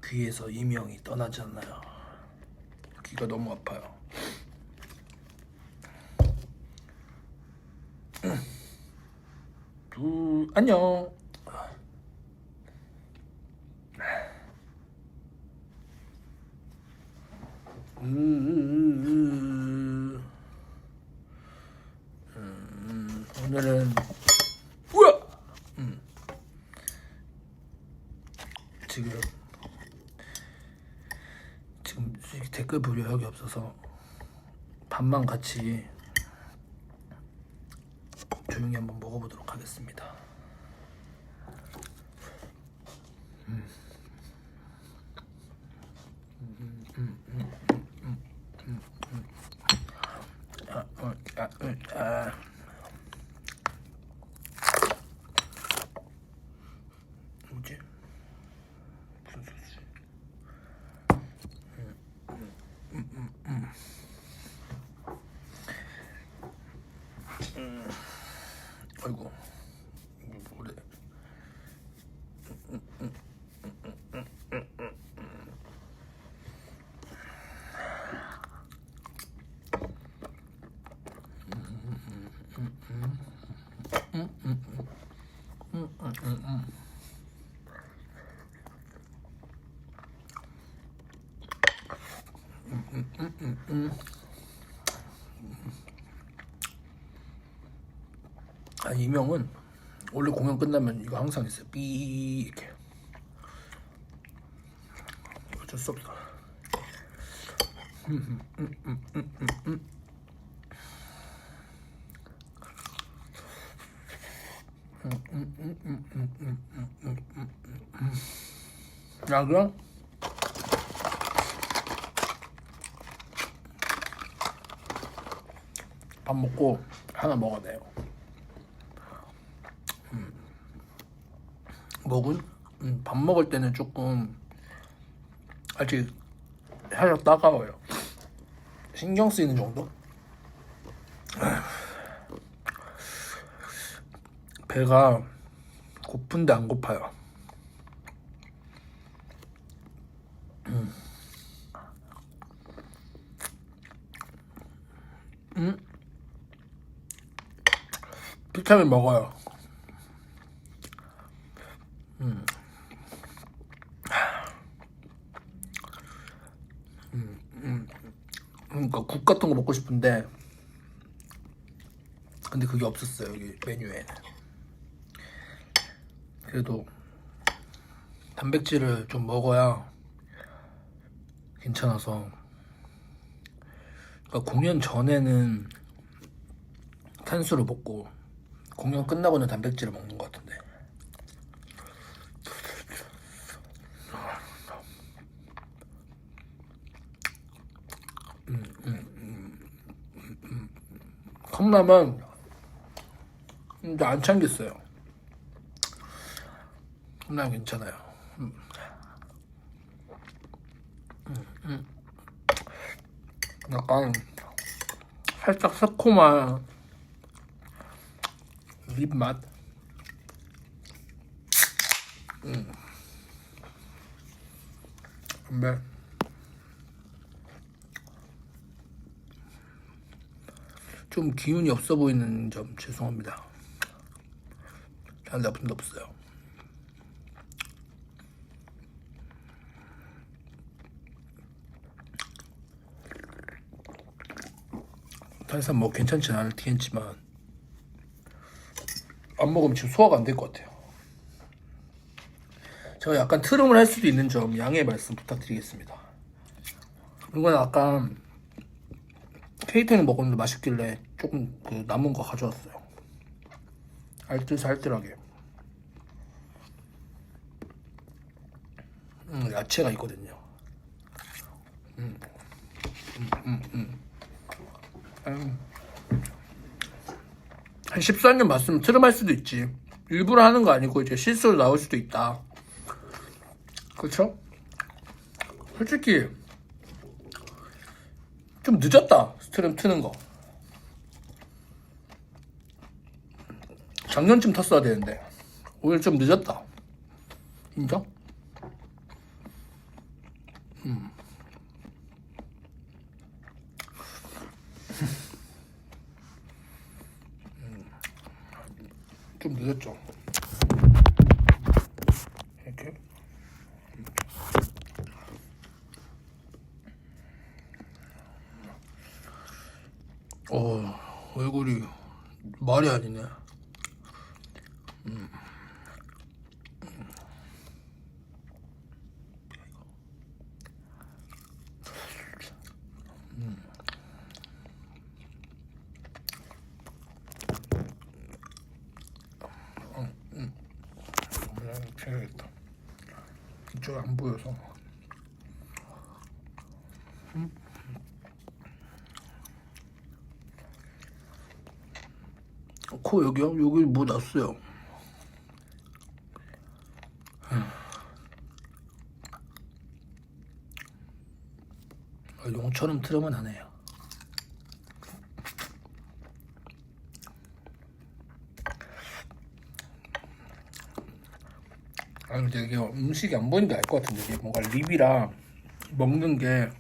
귀에서 이명이 떠나지 않나요? 귀가 너무 아파요. 안녕. 오늘은 우와! 지금 댓글 볼 여력이 없어서 밥만 같이 조용히 한번 먹어보도록 하겠습니다. 뭐지? 무슨 소스지? 아이고 뭐래? 아, 이명은 원래 공연 끝나면 이거 항상 있어요. 삐 이렇게. 어쩔 수 없어. 야, 그럼 밥 먹고 하나 먹어야 돼요. 먹은? 밥 먹을 때는 조금 아직 살짝 따가워요. 신경 쓰이는 정도? 배가 고픈데 안 고파요. 비타민 먹어요. 그러니까 국 같은 거 먹고 싶은데 근데 그게 없었어요, 여기 메뉴에. 그래도 단백질을 좀 먹어야 괜찮아서. 그러니까 공연 전에는 탄수를 먹고 공연 끝나고는 단백질을 먹는 것 같은데. 컵라면 근데 안 참겠어요. 컵라면 괜찮아요. 약간 살짝 새콤한 립맛. 근데 좀 기운이 없어 보이는 점 죄송합니다. 잘 나쁜 데 없어요. 탄산 뭐 괜찮진 않겠지만 안 먹으면 지금 소화가 안 될 것 같아요. 제가 약간 트름을 할 수도 있는 점 양해 말씀 부탁드리겠습니다. 이건 아까 케이크는 먹었는데 맛있길래 조금 그 남은 거 가져왔어요. 알뜰살뜰하게. 야채가 있거든요. 한 14년 맞으면 트름할 수도 있지. 일부러 하는 거 아니고 이제 실수로 나올 수도 있다. 그렇죠? 솔직히 좀 늦었다. 트름 트는 거 작년쯤 텄어야 되는데 오늘 좀 늦었다. 인정? 늦었죠. 이렇게. 얼굴이 말이 아니네. 해야겠다. 이쪽이 안 보여서. 코 여기요? 여기 뭐 났어요. 용처럼 틀으면 안 해요. 근데 이게 음식이 안 보니까 알 것 같은데, 이게 뭔가 립이랑 먹는 게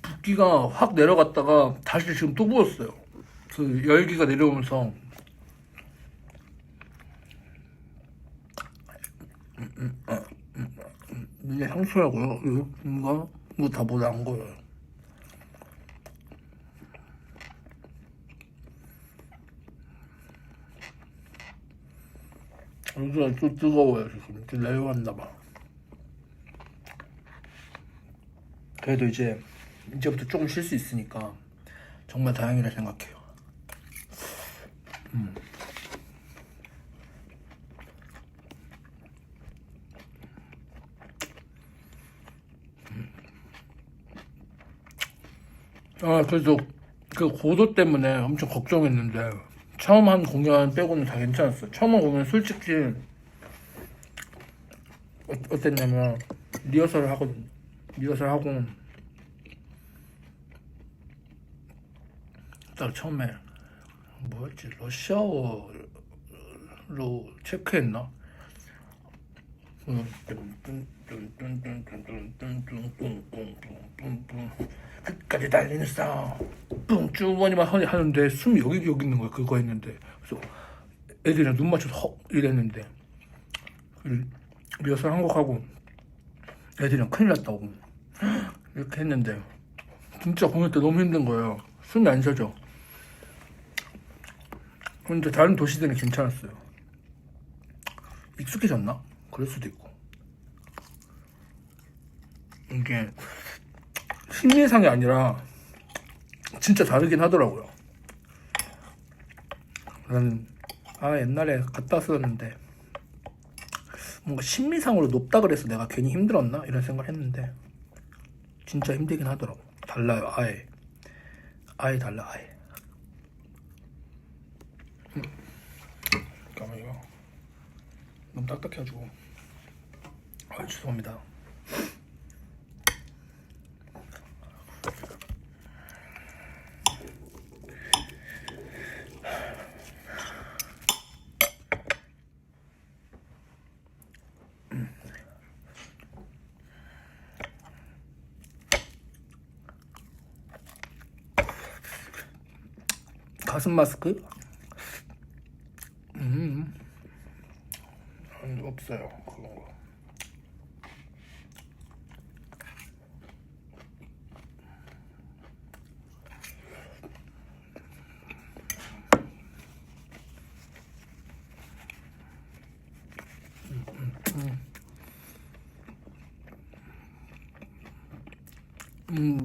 붓기가 확 내려갔다가 다시 지금 또 부었어요. 그 열기가 내려오면서 이게 상처라고요? 이거 다 뭐 난 거예요. 여기가 또 뜨거워요. 지금 좀 내려왔나 봐. 그래도 이제부터 조금 쉴 수 있으니까 정말 다행이라 생각해요. 그래도 그 고도 때문에 엄청 걱정했는데 처음 한 공연 빼고는 다 괜찮았어요. 처음 한 공연 솔직히 어땠냐면 리허설하고 딱 처음에 뭐였지? 러시아어로 체크했나? 끝까지 달리는 싸움 뿡쭈원이만 하는데 숨이 여기 있는 거야. 그거 했는데 그래서 애들이랑 눈 맞춰서 헉 이랬는데 리허설 한 곡 하고 애들이랑 큰일 났다고 이렇게 했는데 진짜 공연 때 너무 힘든 거예요. 숨이 안 쉬어져. 근데 다른 도시들은 괜찮았어요. 익숙해졌나? 그럴 수도 있고. 이게 심리상이 아니라 진짜 다르긴 하더라고요. 나는 옛날에 갔다 왔었는데 뭔가 심리상으로 높다 그래서 내가 괜히 힘들었나? 이런 생각을 했는데 진짜 힘들긴 하더라고. 달라요. 아예 달라. 아예. 잠깐만 이거 너무 딱딱해가지고 죄송합니다. 가슴 마스크? 없어요 그런 거.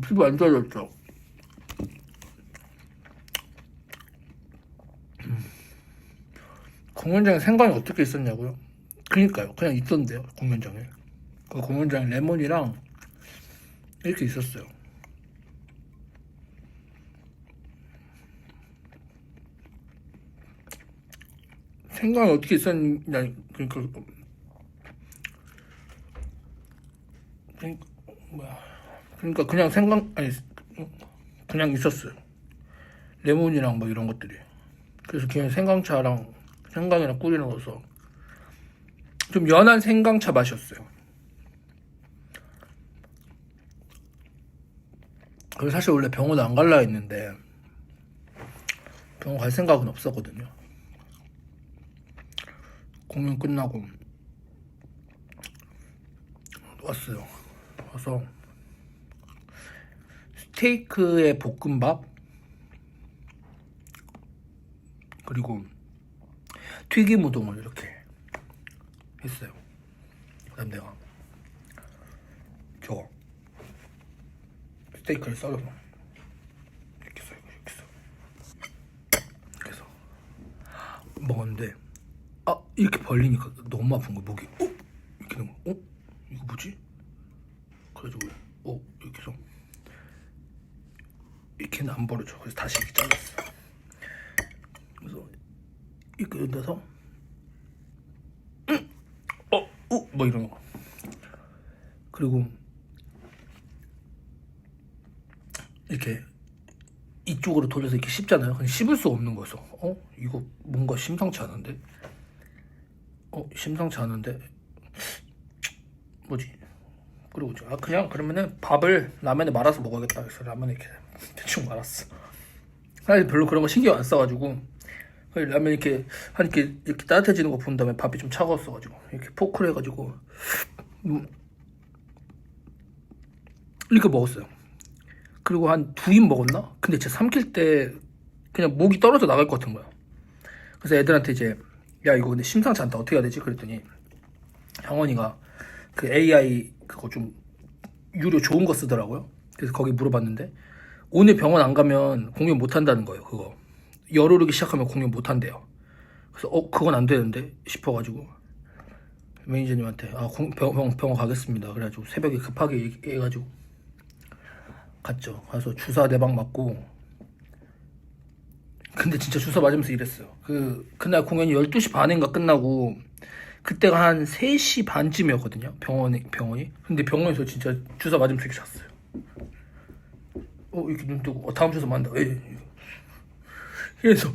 피부 안 좋아졌죠? 공연장에 생강이 어떻게 있었냐고요? 그니까요. 그냥 있던데요. 공연장에. 그 공연장에 레몬이랑 이렇게 있었어요. 생강이 어떻게 있었냐, 그러니까 그냥 그냥 있었어요. 레몬이랑 뭐 이런 것들이. 그래서 그냥 생강이랑 꿀이 넣어서 좀 연한 생강차 맛이었어요. 그래서 사실 원래 병원 안 갈라 했는데 병원 갈 생각은 없었거든요. 공연 끝나고 왔어요. 와서 스테이크에 볶음밥 그리고 튀김 우동을 이렇게 했어요. 그다음 내가 저 스테이크를 썰어서 이렇게 썰고 이렇게 해서 먹었는데 이렇게 벌리니까 너무 아픈 거야. 목이 이렇게 되는 거. 이거 뭐지? 그래가지고 이렇게 해서 이렇게는 안 벌어져. 그래서 다시 이렇게 잘랐어. 그래서 이렇게 넣어서 뭐 이런 거. 그리고 이렇게 이쪽으로 돌려서 이렇게 씹잖아요. 그냥 씹을 수 없는 거여서 이거 뭔가 심상치 않은데? 심상치 않은데? 뭐지? 그리고 그냥 그러면은 밥을 라면에 말아서 먹어야겠다. 그래서 라면에 이렇게 대충 말았어. 사실 별로 그런 거 신경 안 써가지고 라면 이렇게 이렇게 따뜻해지는 거 본 다음에 밥이 좀 차가웠어가지고 이렇게 포크를 해가지고 이렇게 먹었어요. 그리고 한 2입 먹었나? 근데 진짜 삼킬 때 그냥 목이 떨어져 나갈 것 같은 거야. 그래서 애들한테 이제 야 이거 근데 심상치 않다 어떻게 해야 되지? 그랬더니 형원이가 그 AI 그거 좀 유료 좋은 거 쓰더라고요. 그래서 거기 물어봤는데 오늘 병원 안 가면 공연 못 한다는 거예요. 그거 열 오르기 시작하면 공연 못 한대요. 그래서 그건 안 되는데 싶어가지고 매니저님한테 병원 가겠습니다. 그래가지고 새벽에 급하게 얘기해가지고 갔죠. 가서 주사 4방 맞고 근데 진짜 주사 맞으면서 이랬어요. 그날 공연이 12시 반인가 끝나고 그때가 한 3시 반쯤이었거든요. 병원이. 근데 병원에서 진짜 주사 맞으면서 이렇게 잤어요. 이렇게 눈 뜨고 다음 주사 맞는다. 그래서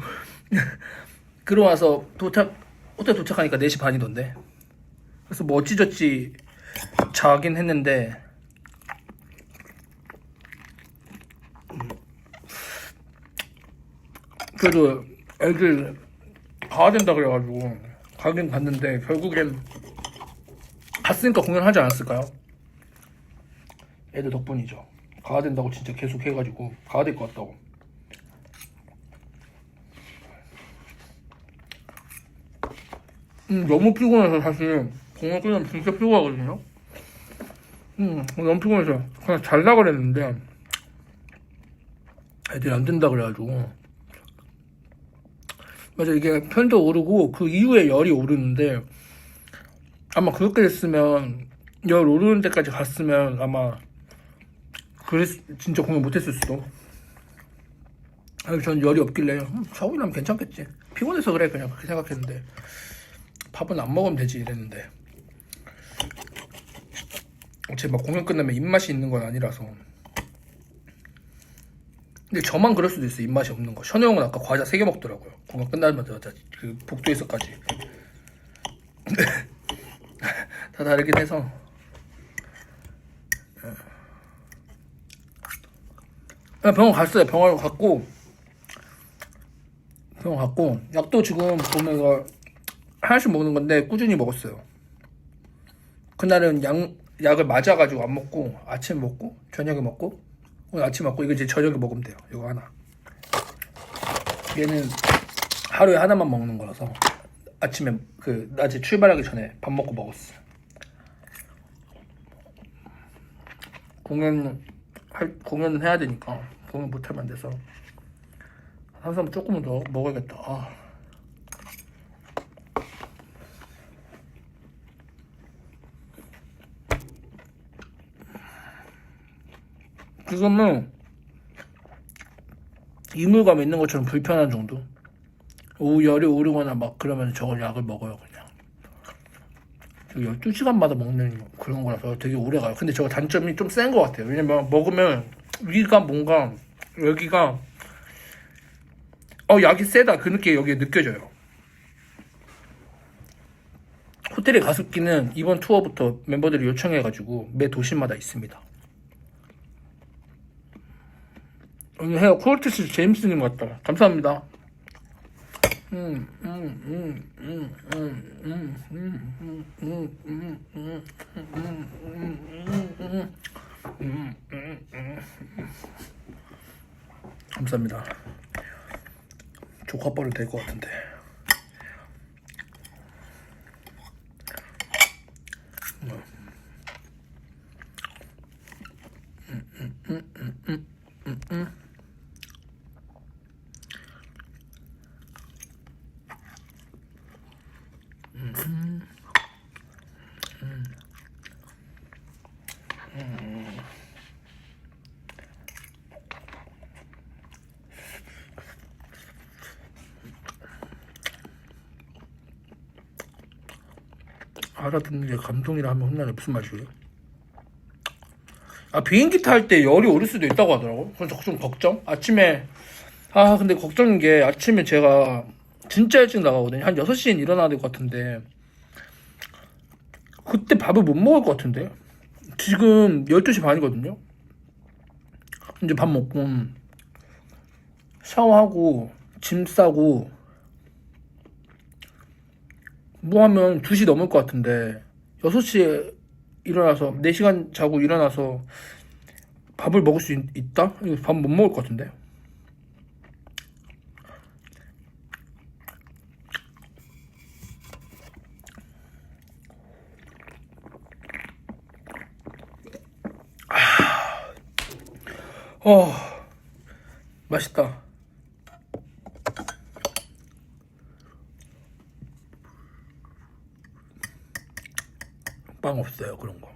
그러고 와서 호텔 도착하니까 4시 반이던데. 그래서 뭐 어찌저찌 자긴 했는데 그래도 애들 가야 된다 그래가지고 가긴 갔는데 결국엔 갔으니까 공연하지 않았을까요? 애들 덕분이죠. 가야 된다고 진짜 계속 해가지고 가야 될 것 같다고. 너무 피곤해서 사실 공연 끝나면 진짜 피곤하거든요. 너무 피곤해서 그냥 잘라 그랬는데 애들이 안 된다 그래가지고 맞아 이게 편도 오르고 그 이후에 열이 오르는데 아마 그렇게 됐으면 열 오르는 데까지 갔으면 아마 진짜 공연 못했을 수도. 전 열이 없길래 샤워기라면 괜찮겠지. 피곤해서 그래 그냥 그렇게 생각했는데 밥은 안 먹으면 되지 이랬는데 어차피 막 공연 끝나면 입맛이 있는 건 아니라서. 근데 저만 그럴 수도 있어. 입맛이 없는 거. 션우 형은 아까 과자 3개 먹더라고요. 공연 끝나자마자 그 복도에서까지. 다 다르긴 해서. 병원 갔어요. 병원 갔고 약도 지금 보면 이거 하나씩 먹는 건데 꾸준히 먹었어요. 그날은 약을 맞아가지고 안 먹고 아침에 먹고 저녁에 먹고 오늘 아침 먹고 이거 이제 저녁에 먹으면 돼요. 이거 하나. 얘는 하루에 하나만 먹는 거라서 아침에 낮에 출발하기 전에 밥 먹고 먹었어요. 공연은 해야 되니까 공연 못하면 안 돼서 항상 조금은 더 먹어야겠다. 지금은 이물감 있는 것처럼 불편한 정도. 오후 열이 오르거나 막 그러면 저걸 약을 먹어요 그냥. 12시간마다 먹는 그런 거라서 되게 오래 가요. 근데 저거 단점이 좀 센 것 같아요. 왜냐면 먹으면 위가 뭔가 여기가 약이 세다 그 느낌이 여기에 느껴져요. 호텔의 가습기는 이번 투어부터 멤버들이 요청해가지고 매 도시마다 있습니다. 오늘 헤어 코르티스 제임스님 같다. 감사합니다. 감사합니다. 조카뻘은 될 것 같은데. 알아듣는 게 감동이라 하면 혼나네. 무슨 말이에요? 아, 비행기 탈 때 열이 오를 수도 있다고 하더라고. 그래서 좀 걱정? 아침에, 근데 걱정인 게 아침에 제가 진짜 일찍 나가거든요. 한 6시엔 일어나야 될 것 같은데, 그때 밥을 못 먹을 것 같은데? 지금 12시 반이거든요? 이제 밥 먹고, 샤워하고, 짐 싸고, 뭐 하면 2시 넘을 것 같은데, 6시에 일어나서 4시간 자고 일어나서 밥을 먹을 수 있다? 밥 못 먹을 것 같은데. 맛있다. 빵 없어요, 그런 거.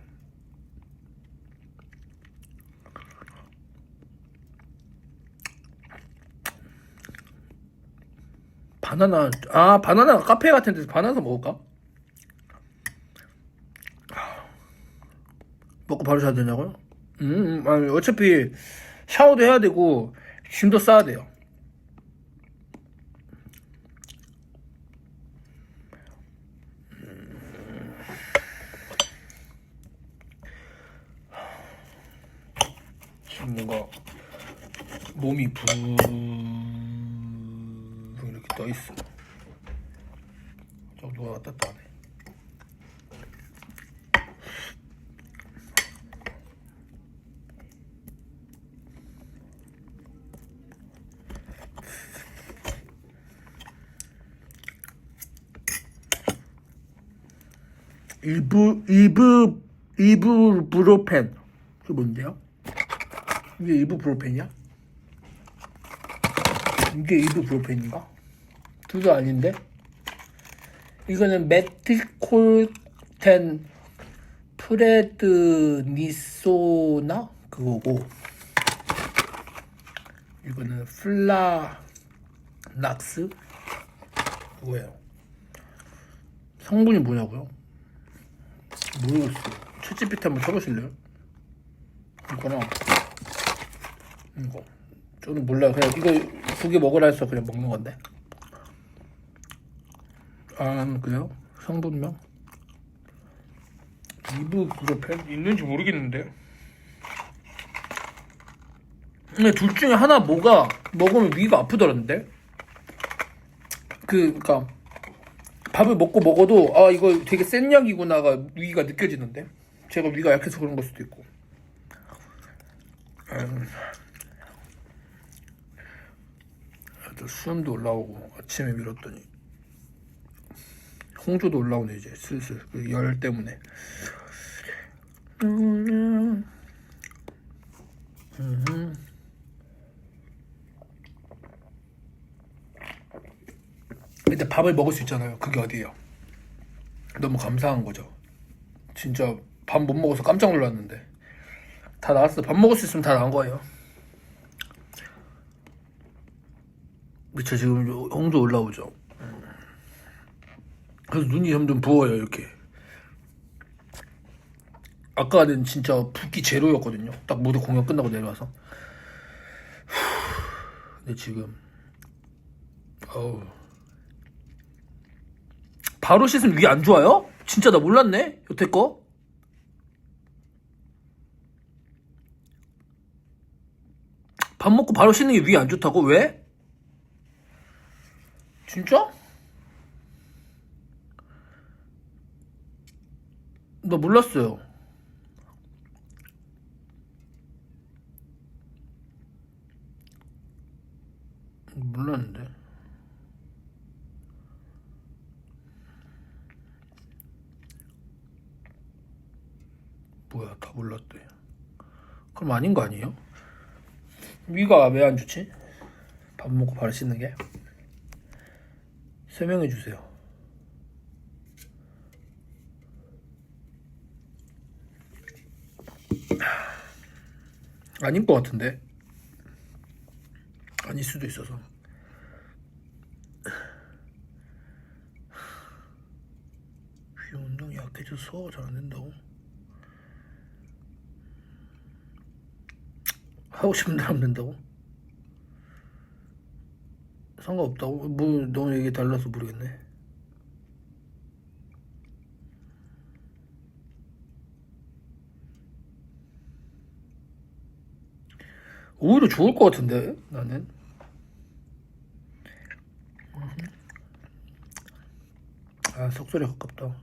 바나나 카페 같은 데서 바나나 먹을까? 먹고 바로 자야 되냐고요? 아니, 어차피 샤워도 해야 되고 짐도 싸야 돼요. 지금 뭔가 몸이 이렇게 떠 있어. 정도가 따뜻하네. 이브브로펜. 그게 뭔데요? 이게 이브브로펜이야? 이게 이브브로펜인가? 둘도 아닌데? 이거는 메틸콜텐 프레드니소나? 그거고, 이거는 플라낙스? 그거예요. 성분이 뭐냐고요? 모르겠어요. 챗GPT 한번 쳐보실래요? 이거랑 이거 저는 몰라요. 그냥 이거 2개 먹으라 해서 그냥 먹는 건데. 그래요? 성분명? 이브브로펜 있는지 모르겠는데. 근데 둘 중에 하나 뭐가 먹으면 위가 아프더란데. 그니까 밥을 먹어도 이거 되게 센 약이구나가 위가 느껴지는데. 제가 위가 약해서 그런 걸 수도 있고. 수염도 올라오고 아침에 밀었더니 홍조도 올라오네. 이제 슬슬 그 열 때문에. 근데 밥을 먹을 수 있잖아요. 그게 어디예요? 너무 감사한 거죠. 진짜 밥 못 먹어서 깜짝 놀랐는데 다 나왔어. 밥 먹을 수 있으면 다 나온 거예요. 그쵸. 지금 홍조 올라오죠. 그래서 눈이 점점 부어요. 이렇게. 아까는 진짜 붓기 제로였거든요. 딱 무대 공연 끝나고 내려와서. 근데 지금 바로 씻으면 위에 안 좋아요? 진짜 나 몰랐네? 여태껏? 밥 먹고 바로 씻는 게 위에 안 좋다고? 왜? 진짜? 나 몰랐어요. 몰랐는데. 뭐야, 다 몰랐대. 그럼 아닌 거 아니에요? 위가 왜 안 좋지? 밥 먹고 바로 씻는 게? 설명해 주세요. 아닌 것 같은데? 아닐 수도 있어서. 귀 운동이 약해져서 소화가 잘 안 된다고? 하고 싶은 대로 하면 된다고? 상관없다고? 뭐 너무 얘기 달라서 모르겠네. 오히려 좋을 것 같은데 나는. 아, 속설에 가깝다.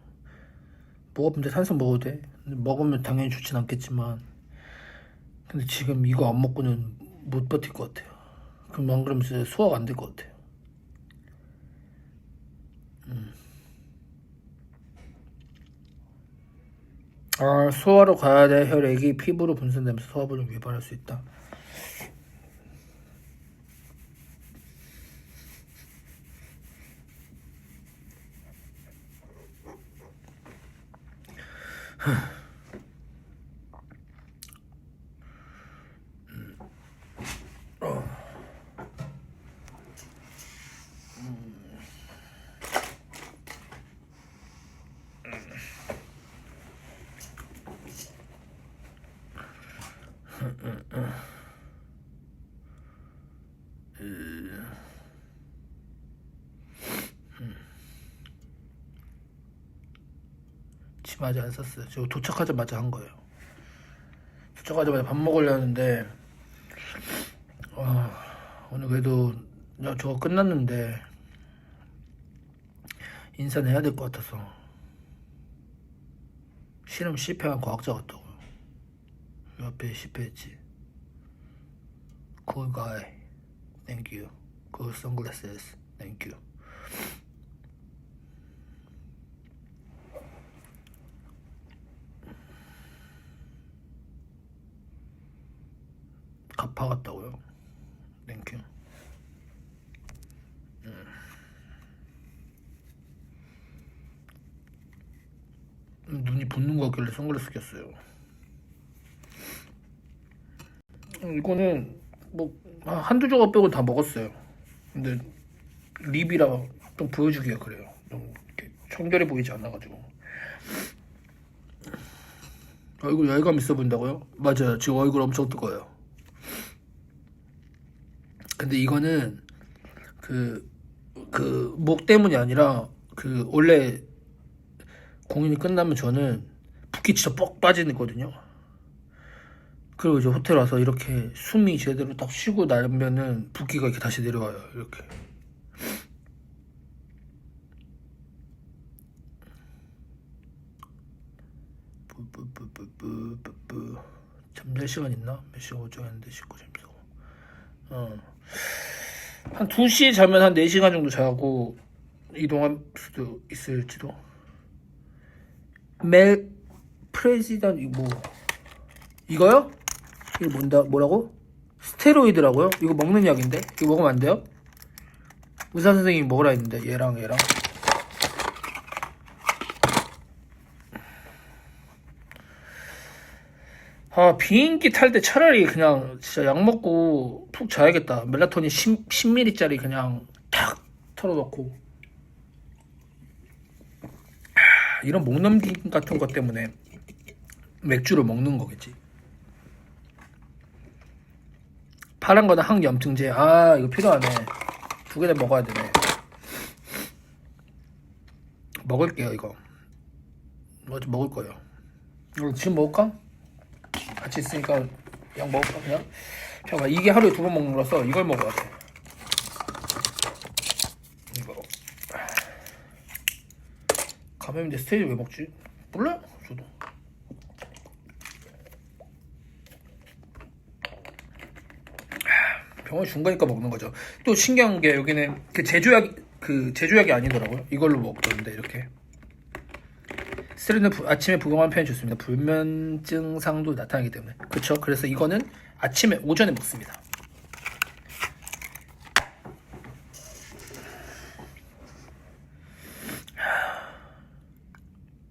뭐가 문제? 탄산 먹어도 돼. 근데 먹으면 당연히 좋진 않겠지만, 근데 지금 이거 안 먹고는 못 버틸 것 같아요. 그럼 안 그러면 진짜 소화가 안 될 것 같아요. 아, 소화로 가야 돼. 혈액이 피부로 분산되면서 소화불량 위반할 수 있다. 치마 아직 안 샀어요. 저 도착하자마자 한 거예요. 도착하자마자 밥 먹으려는데, 오늘 그래도 저거 끝났는데 인사는 해야 될 것 같아서. 실험 실패한 과학자 같다고요. 옆에 실패했지. Cool guy. Thank you. Cool sunglasses. Thank you. 가파 같다고요. Thank you. 눈이 붓는 거 같길래 선글라스 꼈어요. 이거는 뭐 한두 조각 빼고 다 먹었어요. 근데 립이라 좀 보여주기가 그래요. 너무 이렇게 청결해 보이지 않아가지고. 얼굴 열감 있어 보인다고요? 맞아요. 지금 얼굴 엄청 뜨거워요. 근데 이거는 그 목 때문이 아니라 원래 공연이 끝나면 저는 붓기 진짜 뻑 빠지거든요. 그리고 이제 호텔 와서 이렇게 숨이 제대로 딱 쉬고 나면은 붓기가 이렇게 다시 내려와요. 이렇게. 잠잘 시간 있나? 몇 시간 오정했는데 씻고 잠자고. 한 2시에 자면 한 4시간 정도 자고 이동할 수도 있을지도. 멜 프레지던 이거요? 이거 뭐라고? 스테로이드라고요? 이거 먹는 약인데? 이거 먹으면 안 돼요? 의사 선생님이 먹으라 했는데 얘랑 아, 비행기 탈 때 차라리 그냥 진짜 약 먹고 푹 자야겠다. 멜라토닌 10ml짜리 그냥 탁 털어놓고. 이런 목넘김 같은 것 때문에 맥주를 먹는 거겠지. 파란 거는 항염증제. 아, 이거 필요하네. 2개 다 먹어야 되네. 먹을게요, 이거. 먹을 거예요. 이거 지금 먹을까? 같이 있으니까 그냥 먹을까 그냥? 잠깐만, 이게 하루에 2번 먹는 거라서 이걸 먹어야 돼. 이거 감염인데 스테이지 왜 먹지? 몰라요 저도. 병원 준 거니까 먹는 거죠. 또 신기한 게 여기는 제조약이 아니더라고요. 이걸로 먹던데 이렇게. 스테로이드는 아침에 복용하는 편이 좋습니다. 불면 증상도 나타나기 때문에. 그쵸? 그래서 이거는 오전에 먹습니다.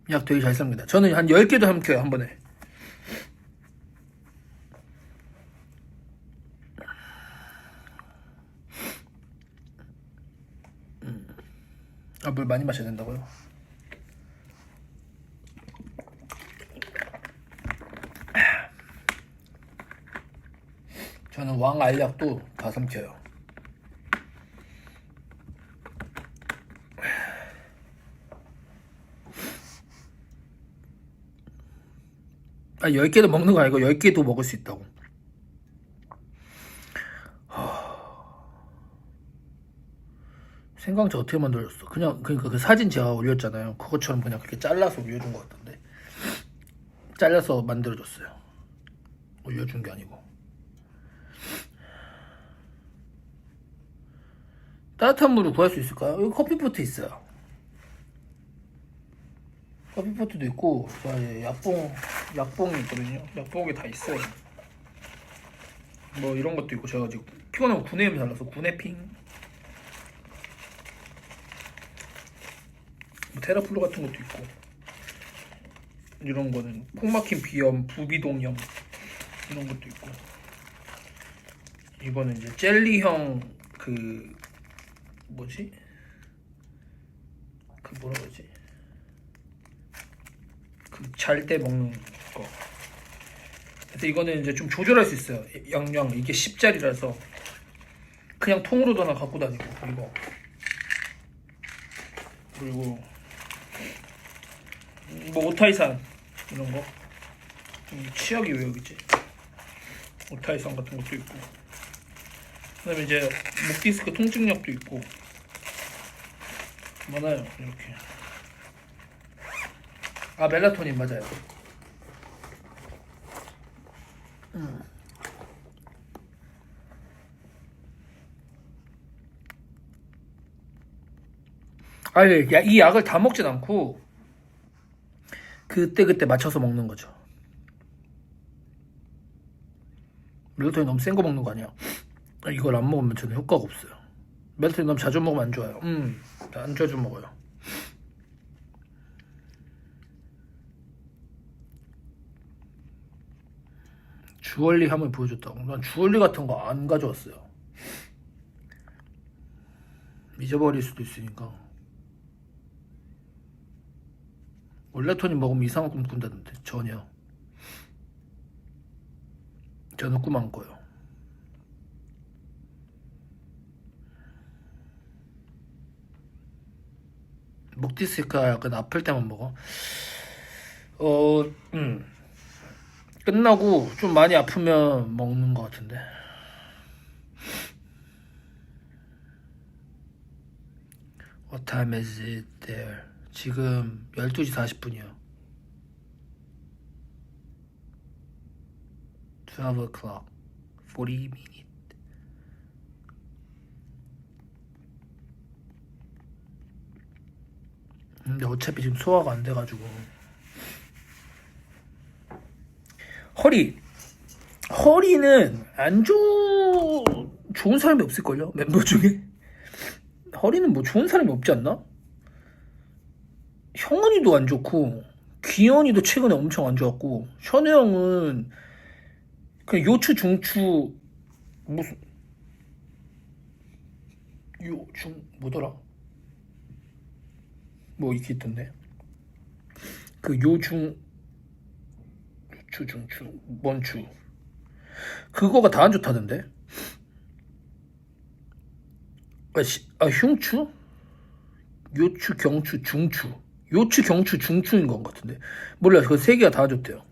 약 되게 잘 씁니다. 저는 한 10개도 삼켜요 한 번에. 물 많이 마셔야 된다고요? 저는 왕 알약도 다 삼켜요. 아, 10개도 먹는 거 아니고 10개도 먹을 수 있다고. 생강차 어떻게 만들었어? 그러니까 그 사진 제가 올렸잖아요. 그것처럼 그냥 그렇게 잘라서 올려준 것 같던데. 잘라서 만들어줬어요. 올려준 게 아니고. 따뜻한 물을 구할 수 있을까요? 여기 커피포트 있어요. 커피포트도 있고, 약봉이 있거든요. 약봉이 다 있어요. 뭐 이런 것도 있고, 제가 지금 피곤하고 구내염 잘라서 구내핑, 뭐 테라플루 같은 것도 있고, 이런 거는 콩 막힌 비염, 부비동염 이런 것도 있고, 이거는 이제 젤리형 뭐라 그러지? 잘 때 먹는 거. 그래서 이거는 이제 좀 조절할 수 있어요. 양량 이게 10짜리라서 그냥 통으로도 갖고 다니고. 이거 그리고 뭐 오타이산 이런 거. 치약이 왜 여기지? 오타이산 같은 것도 있고. 그다음에 이제 목 디스크 통증약도 있고 많아요. 이렇게. 아, 멜라토닌 맞아요. 아니, 이 약을 다 먹진 않고 그때 맞춰서 먹는 거죠. 멜라토닌 너무 센 거 먹는 거 아니야? 이걸 안 먹으면 저는 효과가 없어요. 멜라토닌 너무 자주 먹으면 안 좋아요. 안 자주 먹어요. 주얼리 함을 보여줬다고. 난 주얼리 같은 거 안 가져왔어요. 잊어버릴 수도 있으니까. 멜라토닌 먹으면 이상한 꿈 꾼다던데. 전혀. 저는 꿈 안 꿔요. 목 디스크가 약간 아플 때만 먹어. 끝나고 좀 많이 아프면 먹는 것 같은데. What time is it there? 지금 12시 40분이요. 12 o'clock. 40 minutes. 근데 어차피 지금 소화가 안 돼가지고. 허리는 좋은 사람이 없을걸요? 멤버 중에? 허리는 뭐 좋은 사람이 없지 않나? 형은이도 안 좋고, 귀현이도 최근에 엄청 안 좋았고, 현우 형은 그냥 요추, 중추, 뭐더라? 뭐 이렇게 있던데. 요추, 중추, 먼추. 그거가 다 안 좋다던데? 흉추? 요추, 경추, 중추. 요추, 경추, 중추인 것 같은데. 몰라요. 그 세 개가 다 좋대요.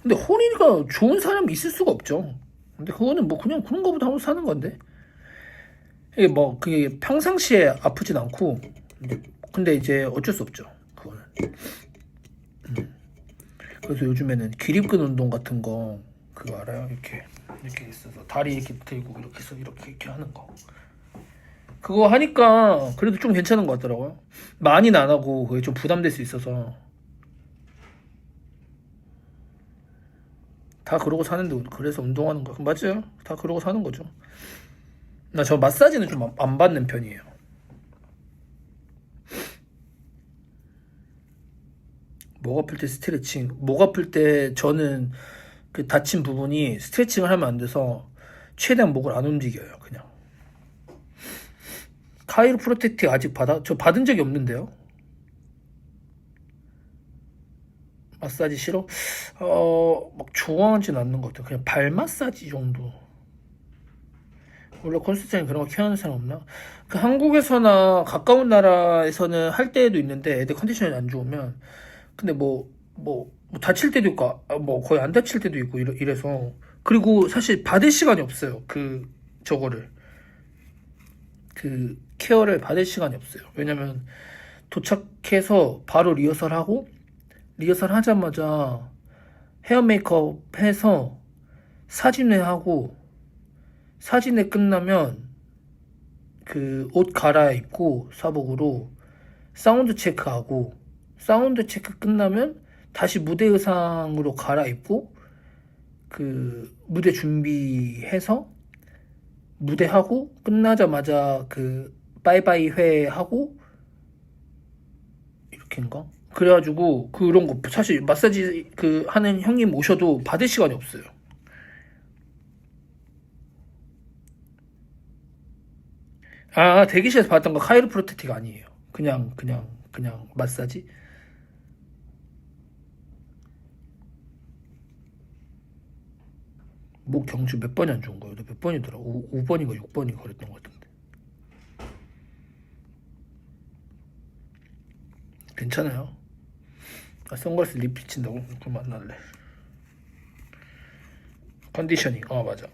근데 혼이가 좋은 사람이 있을 수가 없죠. 근데 그거는 뭐 그냥 그런 거보다 하면서 사는 건데. 이게 뭐 그게 평상시에 아프진 않고 근데 이제 어쩔 수 없죠. 그거는. 그래서 요즘에는 기립근 운동 같은 거 그거 알아요? 이렇게 있어서 다리 이렇게 들고 이렇게 해서 이렇게 하는 거. 그거 하니까 그래도 좀 괜찮은 것 같더라고요. 많이는 안 하고 그게 좀 부담될 수 있어서 다 그러고 사는데 그래서 운동하는 거 맞아요. 다 그러고 사는 거죠. 나 저 마사지는 좀 안 받는 편이에요. 목 아플 때 스트레칭. 목 아플 때 저는 그 다친 부분이 스트레칭을 하면 안 돼서 최대한 목을 안 움직여요. 그냥. 카이로프로텍틱 아직 저 받은 적이 없는데요. 마사지 싫어? 막 좋아하진 않는 것 같아요. 그냥 발 마사지 정도. 원래 콘서트장에 그런 거 케어하는 사람 없나? 그 한국에서나 가까운 나라에서는 할 때도 있는데 애들 컨디션이 안 좋으면 근데 뭐 다칠 때도 있고 뭐 거의 안 다칠 때도 있고 이래서 그리고 사실 받을 시간이 없어요. 저거를 그 케어를 받을 시간이 없어요. 왜냐면 도착해서 바로 리허설하고 리허설 하자마자 헤어 메이크업 해서 사진회하고 사진회 끝나면 그 옷 갈아입고 사복으로 사운드 체크하고 사운드 체크 끝나면 다시 무대 의상으로 갈아입고 그 무대 준비해서 무대하고 끝나자마자 그 바이바이 회 하고 이렇게인가? 그래가지고 그런 거 사실 마사지 그 하는 형님 오셔도 받을 시간이 없어요. 대기실에서 받았던 거 카이로프로텍틱 아니에요. 그냥 마사지. 목 경추 몇 번이 안 좋은 거예요? 몇 번이더라? 5번인가 6번인가 그랬던 것 같은데. 괜찮아요. 선글라스 립 비친다고? 그럼 안 날래. 컨디셔닝. 맞아.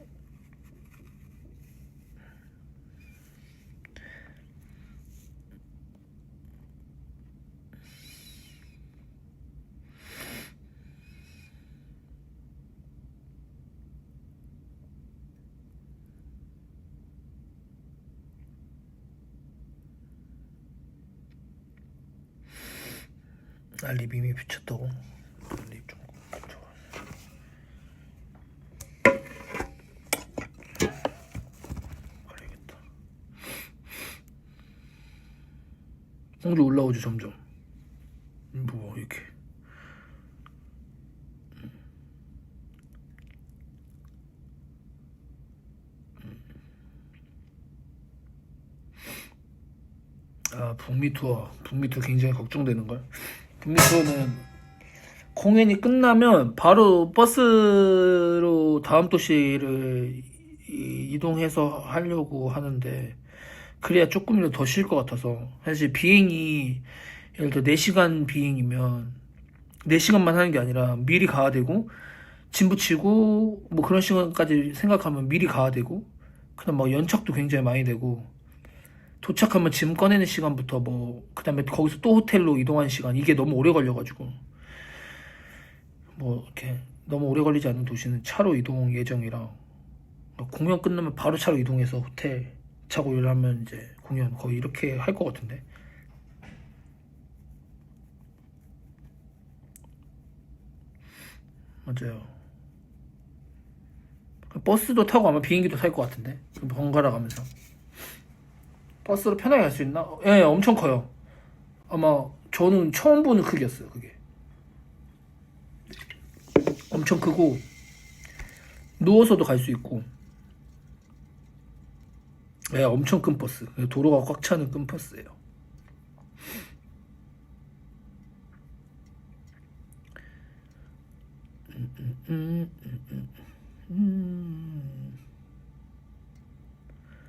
립 이미 비쳤다고? 립 좀. 가려야겠다. 홍조 올라오지 점점. 뭐 이렇게. 북미 투어 굉장히 걱정되는 걸. 북미 투어는 공연이 끝나면 바로 버스로 다음 도시를 이동해서 하려고 하는데 그래야 조금이라도 더 쉴 것 같아서 사실 비행이 예를 들어 4시간 비행이면 4시간만 하는 게 아니라 미리 가야 되고 짐 붙이고 뭐 그런 시간까지 생각하면 미리 가야 되고 그다음 막 연착도 굉장히 많이 되고 도착하면 짐 꺼내는 시간부터 뭐 그다음에 거기서 또 호텔로 이동하는 시간 이게 너무 오래 걸려가지고 뭐 이렇게 너무 오래 걸리지 않는 도시는 차로 이동 예정이라 공연 끝나면 바로 차로 이동해서 호텔 자고 일하면 이제 공연 거의 이렇게 할 것 같은데. 맞아요. 버스도 타고 아마 비행기도 탈 것 같은데 번갈아 가면서 버스로 편하게 갈 수 있나? 예, 엄청 커요. 아마 저는 처음 보는 크기였어요. 그게 엄청 크고 누워서도 갈 수 있고 예, 엄청 큰 버스. 도로가 꽉 차는 큰 버스예요.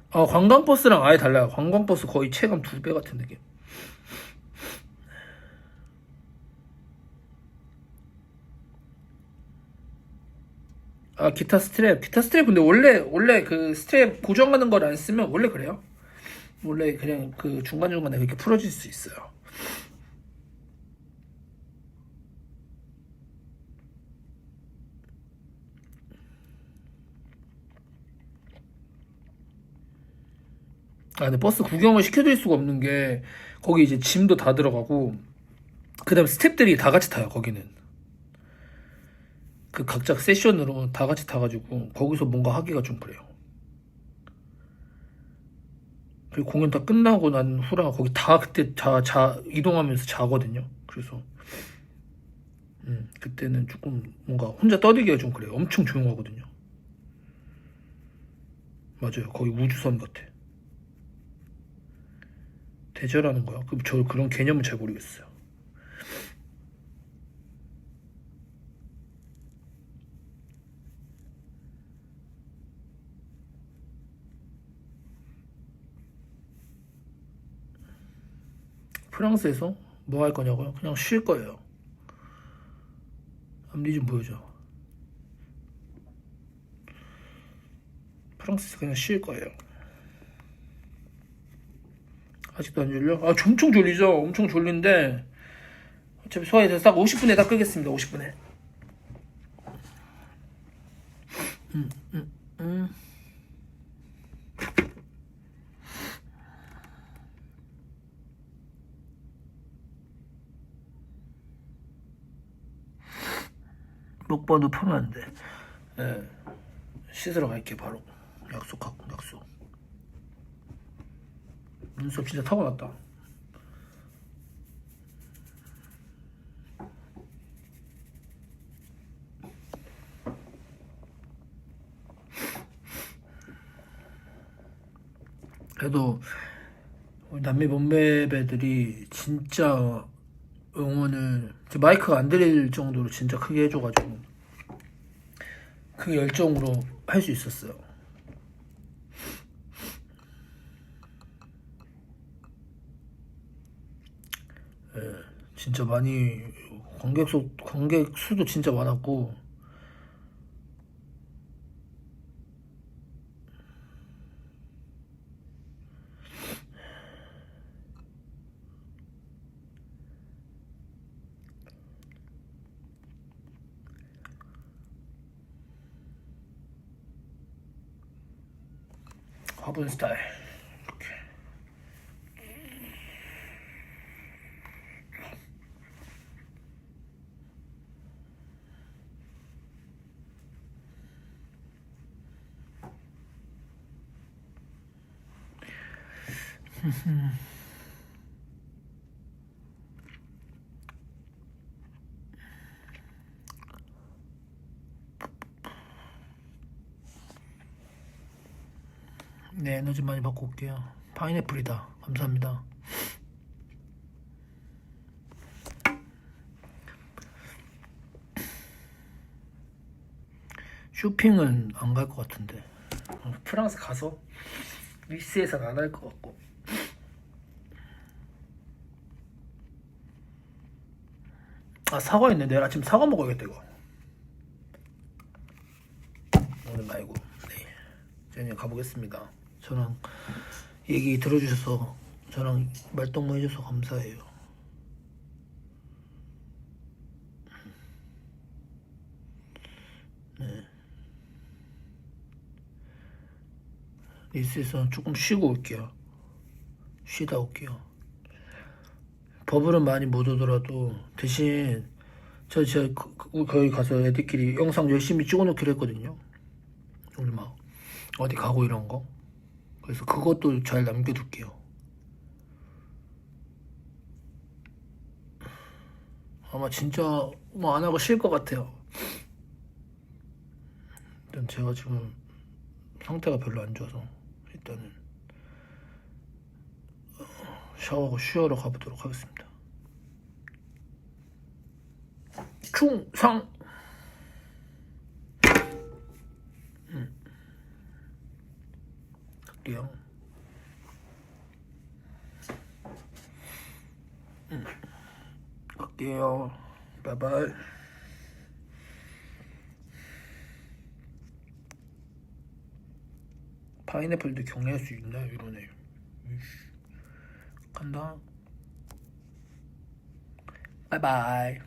관광버스랑 아예 달라요. 관광버스 거의 체감 2배 같은 느낌. 아, 기타 스트랩 근데 원래 그 스트랩 고정하는 걸 안 쓰면 원래 그래요. 원래 그냥 그 중간중간에 그렇게 풀어질 수 있어요. 아, 근데 버스 구경을 시켜드릴 수가 없는 게 거기 이제 짐도 다 들어가고 그다음 스탭들이 다 같이 타요. 거기는 그 각자 세션으로 다 같이 타가지고 거기서 뭔가 하기가 좀 그래요. 그리고 공연 다 끝나고 난 후라 거기 다 그때 자 이동하면서 자거든요. 그래서 그때는 조금 뭔가 혼자 떠들기가 좀 그래요. 엄청 조용하거든요. 맞아요. 거기 우주선 같아. 대절하는 거야? 저 그런 개념은 잘 모르겠어요. 프랑스에서 뭐 할 거냐고요? 그냥 쉴 거예요. 앞니 좀 보여줘. 프랑스에서 그냥 쉴 거예요. 아직도 안 졸려? 아, 엄청 졸리죠? 엄청 졸린데 어차피 소화해서 딱 50분에 다 끄겠습니다. 50분에. 녹번호 펴면 안 돼. 네. 씻으러 갈게 바로. 약속하고 약속. 눈썹 진짜 타고났다. 그래도 우리 남미 몸매배들이 진짜 응원을 마이크가 안 들릴 정도로 진짜 크게 해줘가지고 그 열정으로 할 수 있었어요. 예, 진짜 많이 관객 수도 진짜 많았고 화분 스타일. 이렇게. 네, 에너지 많이 받고 올게요. 파인애플이다. 감사합니다. 쇼핑은 안 갈 것 같은데 프랑스 가서 니스에서는 안 할 것 같고. 아, 사과 있네. 내일 아침 사과 먹어야겠다 이거. 오늘 말고. 네, 저는 가보겠습니다. 저랑 얘기 들어주셔서 저랑 말동무 해줘서 감사해요. 네. 니스에서 조금 쉬고 올게요. 쉬다 올게요. 버블은 많이 못 오더라도 대신 제가 거기 가서 애들끼리 영상 열심히 찍어놓기로 했거든요. 오늘 막 어디 가고 이런 거. 그래서 그것도 잘 남겨둘게요. 아마 진짜 뭐 안 하고 쉴 것 같아요. 일단 제가 지금 상태가 별로 안 좋아서 일단은 샤워하고 쉬어러 가보도록 하겠습니다. 충성! 갈게요. 갈게요. 바이바이. 파인애플도 경례할 수 있나 이러네. 이씨. 간다. 바이바이.